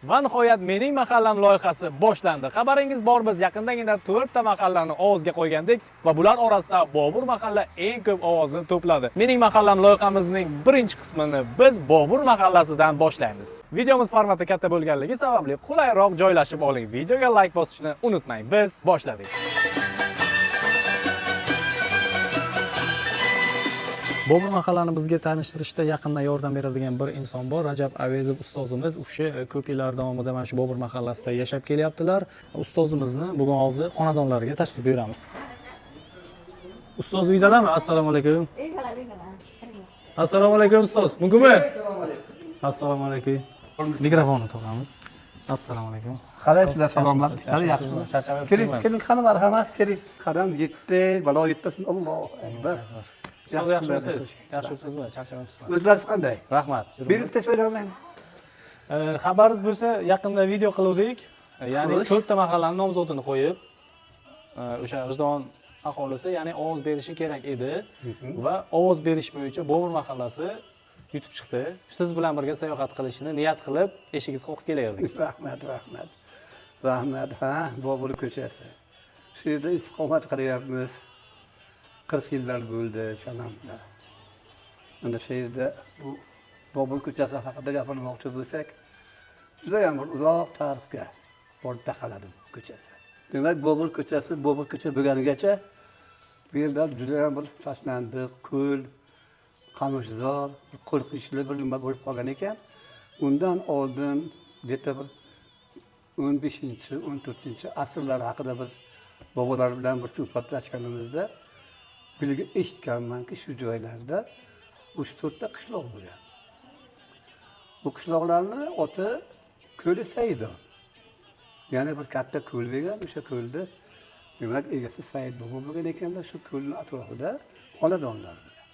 Va nihoyat mening mahallam loyihasi boshlandi. Xabaringiz bor, biz yaqindagina 4 ta mahallani ovozga qo'ygandik va bular orasida Bobur mahalla eng ko'p ovozni to'pladi. Mening mahallam loyihamizning birinchi qismini biz Bobur mahallasidan boshlaymiz. Videomiz formati katta bo'lganligi sababli qulayroq joylashib oling. Videoga like bosishni unutmang. Biz boshladik. Bobur mahallani bizga tanishtirishda yaqindan yordam beradigan bir inson bor. Rajab Avezov ustozimiz. U kishi ko'p yillar davomida mana shu Bobur mahallasida yashab kelyaptilar. Ustozimizni bugun hozir xonadonlariga tashrif buyuramiz. Ustoz uydalarmi? Assalomu alaykum. Assalomu alaykum ustoz. Mumkinmi? Assalomu alaykum. Mikrofonni topamiz. Assalomu alaykum. Qalaysizlar, salomlar. Yaxshimisiz? Charchamayapsizmi? Keling, qani marhamat, keling. Qadam yetdi, balo yetmasin. Allohu akbar. Ustoz yaxshimisiz? Yaxshimisizmi? Charchamayapsizmi? O'zlariz qanday? Rahmat. Berib tashlayman. Xabaringiz bo'lsa, yaqinda video qildik. Ya'ni 4 ta mahallaning nomzodini qo'yib, o'sha G'ijdon aholisi, ya'ni ovoz berishi kerak edi va ovoz berish bo'yicha Bobur mahallasi yutib chiqdi. Siz bilan birga sayohat qilishni niyat qilib, eshigingizga qo'yib kelaverdik. Rahmat. Rahmat, ha, Bobur ko'chasi. Shu yerda istiqomat qilyapmiz. 40 yillar bo'ldi chamamda. Mana shu yerda bu Bobur ko'chasi haqida gapirmoqchi bo'lsak, juda ham uzoq tarixga borib taqaladi bu ko'chasi. Demak, Bobur ko'chasi bo'lganigacha bu yerda juda ham bir tashlandiq, ko'l, qamishzor, qo'rqinchli bir nima bo'lib qolgan ekan. Undan oldin bir 15-14-asrlar haqida biz bobolar bilan bir suhbatlashganimizda bilib eshitganmanki, shu joylarda 3-4 ta qishloq bo'lgan. Bu qishloqlarning oti Ko'li Saidon. Yana bir katta ko'l bo'lgan, o'sha ko'lda demak egasi Said bobo bo'lgan ekanda, shu ko'lning atrofida xonadonlar bo'lgan.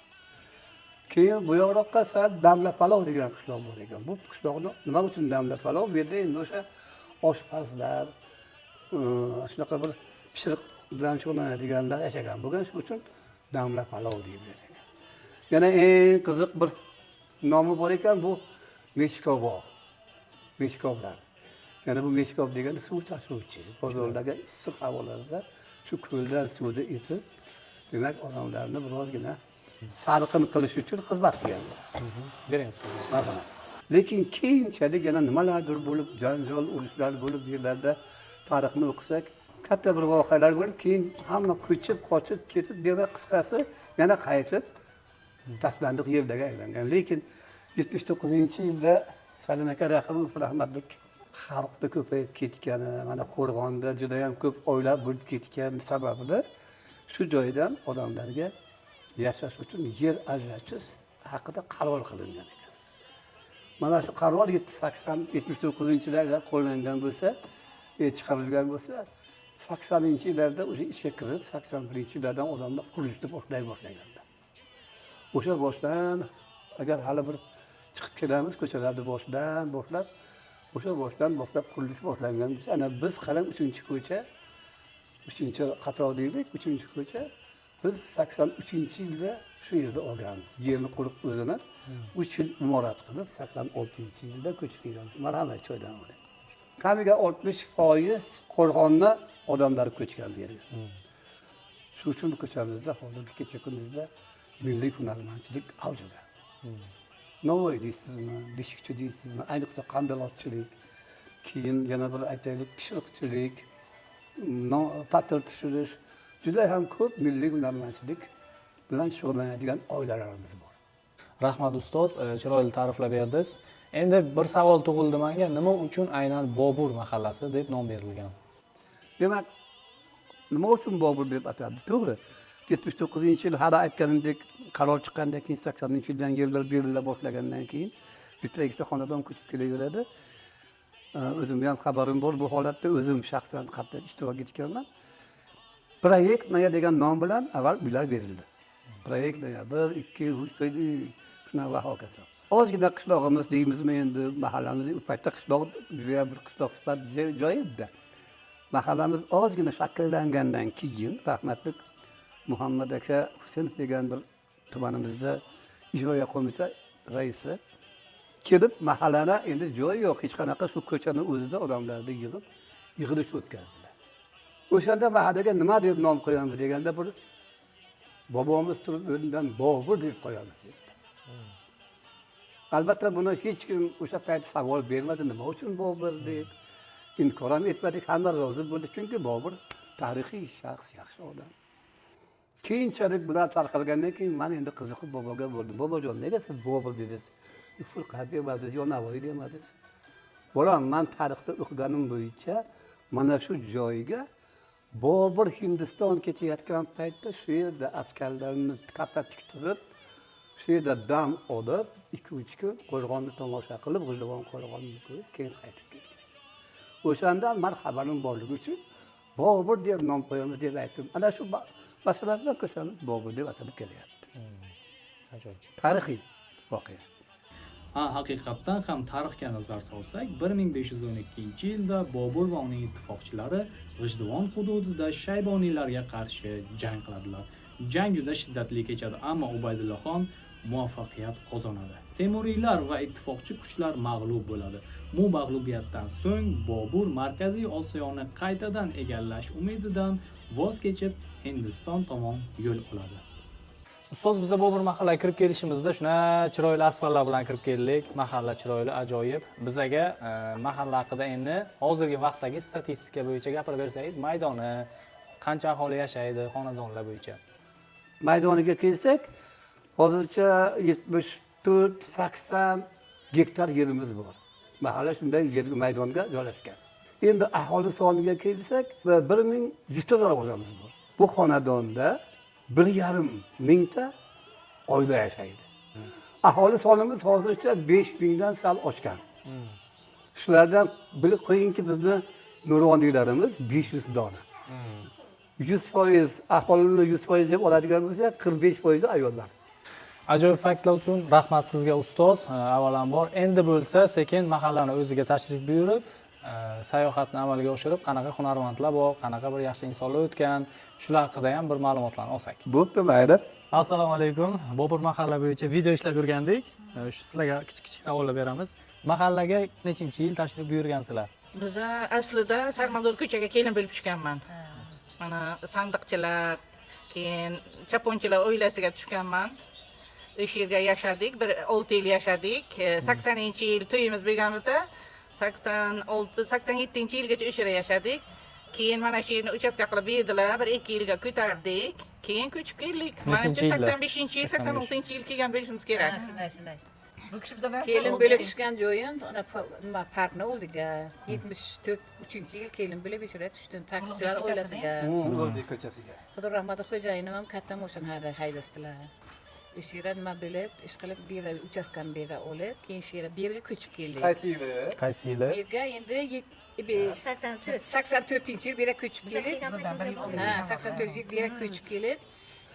Keyin bu yoqqa sal Damlapalov degan qishloq bor ekan. Bu qishloqni nima uchun Damlapalov? Bu yerda endi o'sha oshpazlar, shunaqa bir pishiriq bilan shug'ullanadiganlar yashagan bo'lgan, shuning uchun Damlapalov deyilgan ekan. Yana eng qiziq bir nomi bor ekan, bu Meshkobog. Meshkoblar. Yana bu Meshkob degani suv tashuvchi. Bozorlarga issiq havolarda shu ko'ldan suvni etib, demak odamlarni birozgina salqin qilish uchun xizmat qilganlar. Bering ustoz. Lekin keyinchalik yana nimalardir bo'lib, janjal, urushlar bo'lib, bu yerlarda tarixni o'qisak, katta bir voqealar bo'lib, keyin hamma ko'chib, qochib ketib, demak qisqasi yana qaytib tashlandiq yerlarga aylangan. Lekin 79-yilda Salim aka rahmatlik xalqda ko'payib ketgani, mana Qo'rg'onda juda ham ko'p oilalar bo'lib ketgan sababida shu joydan odamlarga yashash uchun yer ajratish haqida qaror qilingan ekan. Mana shu qaror 79-yillarda qo'llangan bo'lsa, chiqarilgan bo'lsa, 80-yillarda o'sha ishga kirib, 81-yillardan odamlar qurilishni boshlaganlar. O'sha boshdan agar hali bir chiqib kelamiz ko'chalarni boshlab qurilish boshlangan bo'lsa, ana biz qarang 3-ko'cha, 3-qator deylik, 3-ko'cha biz 83-yilda shu yerda olganmiz. Yerni qurib o'zini 3 yil imorat qilib 86-yilda ko'chib kelganmiz. Marhamat joydan oling. Kamiga 60% Qo'rg'onni odamlar ko'chgan yerga. Shu uchun bu ko'chamizda hozirgi kecha kunduzda milliy hunarmandchilik avjida. Navoiy deysizmi, beshikchi deysizmi, ayniqsa qandolatchilik, keyin yana bir aytaylik pishiriqchilik, patir pishirish, juda ham ko'p milliy hunarmandchilik bilan shug'ullanadigan oilalarimiz bor. Rahmat ustoz, chiroyli ta'riflab berdingiz. Endi bir savol tug'ildi menga, nima uchun aynan Bobur mahallasi deb nom berilgan? Demak, nima uchun Bobur deb ataldi? To'g'ri. 79-yil hali aytganimdek qaror chiqqandan keyin 80-yildan yerlar berila boshlagandan keyin bitta-ikkita xonadon ko'chib kelaveradi. O'zimga ham xabarim bor bu holatda, o'zim shaxsan qattiq ishtirok etganman. Proyekt Naya degan nom bilan avval uylar berildi. Proyekt Naya 1, 2, 3 shuna va hokazo. Ozgina qishlog'imiz deymizmi endi, mahallamiz u paytda qishloq, juda bir qishloq sifat joy edi. Mahallamiz ozgina shakllangandan keyin rahmatli Muhammad aka Husaynov degan bir tumanimizda ijroiya qo'mita raisi kelib mahallada endi joy yo'q, hech qanaqa shu ko'chani o'zida odamlarni yig'ilish o'tkazdilar. O'shanda mahallaga nima deb nom qo'yamiz deganda bir bobomiz turib o'rnidan Bobur deb qo'yamiz dedi. Albatta buni hech kim o'sha payt savol bermadi, nima uchun Bobur deb. Inkor ham etmadik, hamma rozi bo'ldi, chunki Bobur tarixiy shaxs, yaxshi odam. Keyinchalik bular tarqalgandan keyin men endi qiziqib boboga bo'ldim. Bobojon, nega siz Bobur dedingiz? Furqat demadingiz, yo Navoiy demadingiz. Bolam, men tarixda o'qiganim bo'yicha mana shu joyga Bobur Hindiston ketayotgan paytda shu yerda askarlarni qappa tiktirib, shu yerda dam olib, 2-3 kun qo'rg'onni tomosha qilib, G'ildivon qo'rg'onini ko'rib, keyin qaytib ketgan. O'shanda men xabarim borligi uchun Bobur deb nom qo'yamiz deb aytdim. Ana shu masalan bilan ko'chamiz Bobur deb atalib kelyapti. Ajoyib. Tarixiy voqea. Haqiqatdan ham tarixga nazar solsak, 1512-yilda Bobur va uning ittifoqchilari G'ijduvon hududida Shayboniylarga qarshi jang qiladilar. Jang juda shiddatli kechadi, ammo Ubaydullaxon muvaffaqiyat qozonadi. Temuriylar va ittifoqchi kuchlar mag'lub bo'ladi. Bu mag'lubiyatdan so'ng Bobur Markaziy Osiyoni qaytadan egallash umididan voz kechib Hindiston tomon yo'l oladi. Ustoz, biza Bobur mahallaga kirib kelishimizda shuna chiroyli asfaltlar bilan kirib keldik. Mahalla chiroyli, ajoyib. Bizaga mahalla haqida endi hozirgi vaqtdagi statistika bo'yicha gapirib bersangiz, maydoni qancha aholi yashaydi, xonadonlar bo'yicha? Maydoniga kelsak, hozircha 74-80 gektar yerimiz bor. Mahalla shunday yer maydonga joylashgan. Endi aholi soniga kelsak, 1100 ta darvozamiz bor. Bu xonadonda 1,5 mingta oila yashaydi. Aholi sonimiz hozircha 5000 dan sal oshgan. Shulardan bilib qo'yingki, bizni nuroniylarimiz 500 dona. 100% aholini 100% deb oladigan bo'lsak, 45% ayollar. Ajoyib faktlar uchun rahmat sizga ustoz. Avvalambor endi bo'lsa sekin mahallani o'ziga tashrif buyurib, sayohatni amalga oshirib, qanaqa hunarmandlar bor, qanaqa bir yaxshi insonlar o'tgan, shular haqida ham bir ma'lumotlarni olsak. Bo'pti, mayli. Assalomu alaykum. Bobur mahalla bo'yicha video ishlab yurgandik. Shu sizlarga kichik savollar beramiz. Mahallaga nechinchi yil tashrif buyurgansizlar? Biz aslida Sarmador ko'chaga kelin bo'lib tushganman. Mana sandiqchilar, keyin chaponchilar oilasiga tushganman. O'sha yerga yashadik, 6 yil yashadik. 80-yil to'yimiz bo'lgan bo'lsa, 87-yilgacha o'sha yerda yashadik. Keyin mana shu yerni uchastka qilib berdilar, 1-2 yilga ko'tardik. Keyin ko'chib keldik. Menimcha 85-yil, 86-yil kelgan bo'lishimiz kerak. Shunday. Bu kishi bilan Kelin bo'lib tushgan joyim nima parkni oldiga 74-yil kelin bo'lib o'sha yerga tushdim. Taksichilar oilasiga. O'ldi ko'chasiga. Xudo rahmat xo'jayinim ham katta mashina haydashdilar. O'sha yerda nima bo'lib, ish qilib bir uchastkani bu yerga olib, keyin shu yerga bir yerga ko'chib keldik. Qaysi yili? Qaysi yili? Bu yerga endi 84-yil bir yerga ko'chib kelib. Ha, 84-yil bir yerga ko'chib kelib,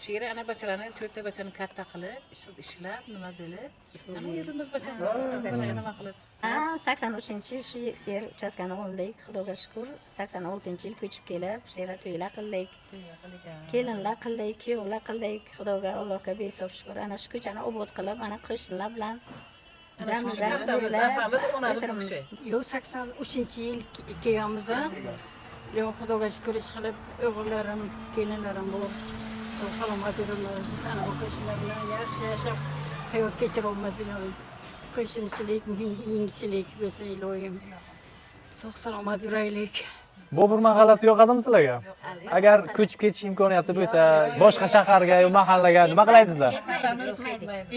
shu yerga ana bachalarni 4 ta bachani katta qilib, ishlab, nima bo'lib, ana yerimiz bachani nima qilib. 83-yil shu yer uchastkani oldik, Xudoga shukr. 86-yil ko'chib kelib, shu yerda to'ylar qildik. Kelinlar qildik, kuyovlar qildik. Xudoga, Allohga behisob shukr. Ana shu ko'chani obod qilib, ana qo'shnilar bilan jam-jam o'tiramiz. Yo'q, 83-yil kelganmiz. Yo'q, Xudoga shukr ish qilib, o'g'illarim, kelinlarim bor. Sog' salomat yuramiz. Ana bu qo'shnilar bilan yaxshi yashab hayot kechiramiz. Qo'shnichilik, yengchilik bo'lsa iloyim. Sog' salomat yuraylik. Bobur mahallasi yoqadimi sizlarga? Agar ko'chib ketish imkoniyati bo'lsa, boshqa shaharga yo mahallaga nima qilaysizlar?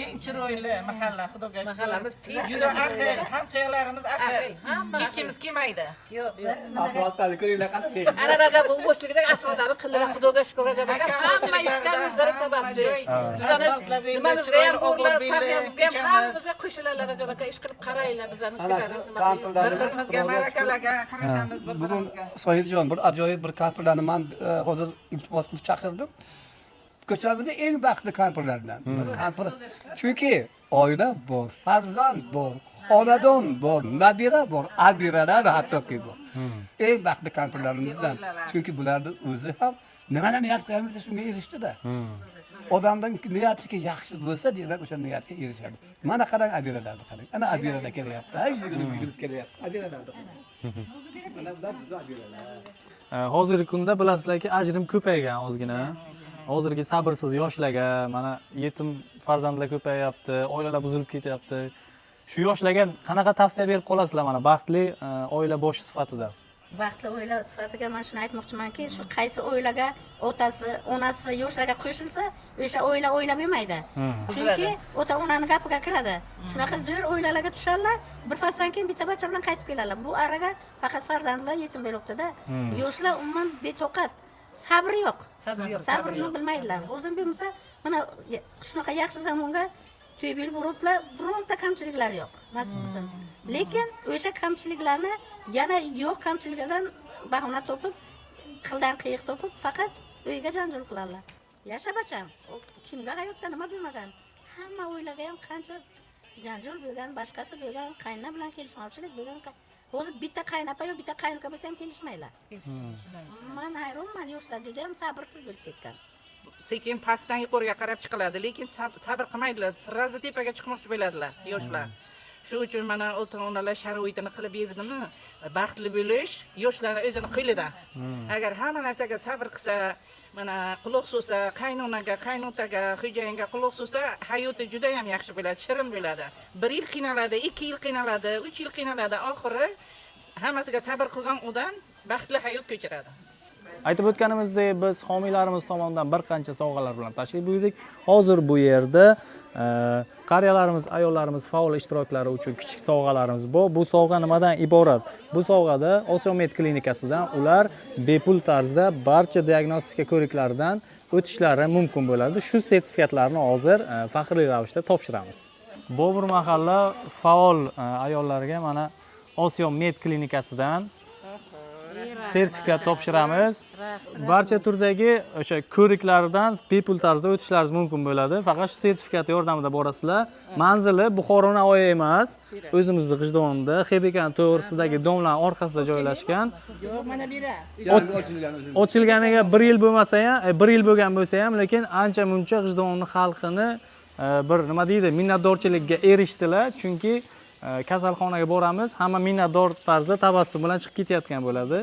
eng chiroyli mahalla, Xudoga shukr. Mahallamiz Juda ahil, hamsoyalarimiz ahil. Kekkimiz kelmaydi. Yo'q, yo'q. Asfaltlarni ko'ringlar qanday. Ana Rajab bu bo'shligidagi asfaltlarni qildilar, Xudoga shukr Rajab aka. Hamma ishlar o'zlari sababchi. Bizlarni nimamizga ham borlar, faxrimizga ham hammamizga qo'shilarlar Rajab aka, ish qilib qaranglar bizlarni ko'tarib nima qilib. Bir-birimizga barakalarga qarashamiz, bir-birimizga. Sohibjon, bir ajoyib bir kampirlarni men hozir iltimos qilib chaqirdim. Ko'chamizda eng baxtli kampirlardan. Kampir chunki oila bor, farzand bor, xonadon bor, nabira bor, adiralar hattoki bor. Eng baxtli kampirlarimizdan. Chunki bularni o'zi ham nimani niyat qilamiz shunga erishdi-da. odamning niyati yaxshi bo'lsa, demak o'sha niyatga erishadi. Mana qarang, abiralarni qarang. Ana abiralar kelyapti. Yugurib kelyapti. Abiralarni qarang. Mana bular bizning abiralar. Hozirgi kunda bilasizlarki, ajrim ko'paygan ozgina. Hozirgi sabrsiz yoshlarga mana yetim farzandlar ko'payapti, oilalar buzilib ketyapti. Shu yoshlarga qanaqa tavsiya berib qolasizlar mana baxtli oila boshi sifatida? Baxtli oila sifatiga men shuni aytmoqchimanki, shu qaysi oilaga otasi, onasi yoshlarga qo'shilsa, o'sha oila bo'lmaydi. Chunki ota-onani gapiga kiradi. Shunaqa zo'r oilalarga tushadilar, bir fasldan keyin bitta bacha bilan qaytib keladilar. Bu araga faqat farzandlar yetim bo'libdi-da. Yoshlar umuman betoqat, sabri yo'q. Sabrni bilmaydilar. O'zim bilmasa, mana shunaqa yaxshi zamonga to'yib bo'libdilar, bironta kamchiliklar yo'q. Nasib qilsin. Lekin o'sha kamchiliklarni yana yo'q kamchiliklardan bahona topib, qildan qiyiq topib, faqat uyga janjal qiladilar. Yashabacham, kimga hayotda nima bilmagan, hamma o'ylaga ham qancha janjal bo'lgan, boshqasi bo'lgan, qaynona bilan kelishmovchilik bo'lgan. O'zi bitta qaynapa yo bitta qaynuka bo'lsa ham kelishmaylar. Men hayronman, yoshlar juda ham sabrsiz bo'lib ketgan. Sekin pastdan yuqoriga qarab chiqiladi, lekin sabr qilmaydilar. Sirrazi tepaga chiqmoqchi bo'ladilar yoshlar. Shu uchun mana ota-onalar sharoitini qilib berdimi, baxtli bo'lish yoshlarning o'zini qo'lida. Agar hamma narsaga sabr qilsa, mana quloq solsa, qaynonaga, qaynotaga, xo'jayinga quloq solsa, hayoti juda ham yaxshi bo'ladi, shirin bo'ladi. 1 yil qiynaladi, 2 yil qiynaladi, 3 yil qiynaladi, oxiri hammasiga sabr qilgan odam baxtli hayot kechiradi. Aytib o'tganimizdek, biz homiylarimiz tomonidan bir qancha sovg'alar bilan tashrif buyurdik. Hozir bu yerda qariyalarimiz, ayollarimiz faol ishtiroklari uchun kichik sovg'alarimiz bor. Bu sovg'a nimadan iborat? Bu sovg'ada Osiyomed klinikasidan ular bepul tarzda barcha diagnostika ko'riklaridan o'tishlari mumkin bo'ladi. Shu sertifikatlarni hozir faxriy ravishda topshiramiz. Bobur mahalla faol ayollarga mana Osiyomed klinikasidan sertifikat topshiramiz. Barcha turdagi o'sha ko'riklardan bepul tarzda o'tishlaringiz mumkin bo'ladi. Faqat shu sertifikat yordamida borasizlar. Manzili Buxoro Navoiy emas, o'zimizning G'ijdonda, Xebekan to'g'risidagi domlar orqasida joylashgan. Mana bira. Ochilganiga 1 yil bo'lmasa ham, 1 yil bo'lgan bo'lsa ham, lekin ancha-muncha G'ijdonning xalqini bir nima deydi, minnatdorchilikka erishdilar, chunki kasalxonaga boramiz, hamma minnatdor tarzda tabassum bilan chiqib ketayotgan bo'ladi.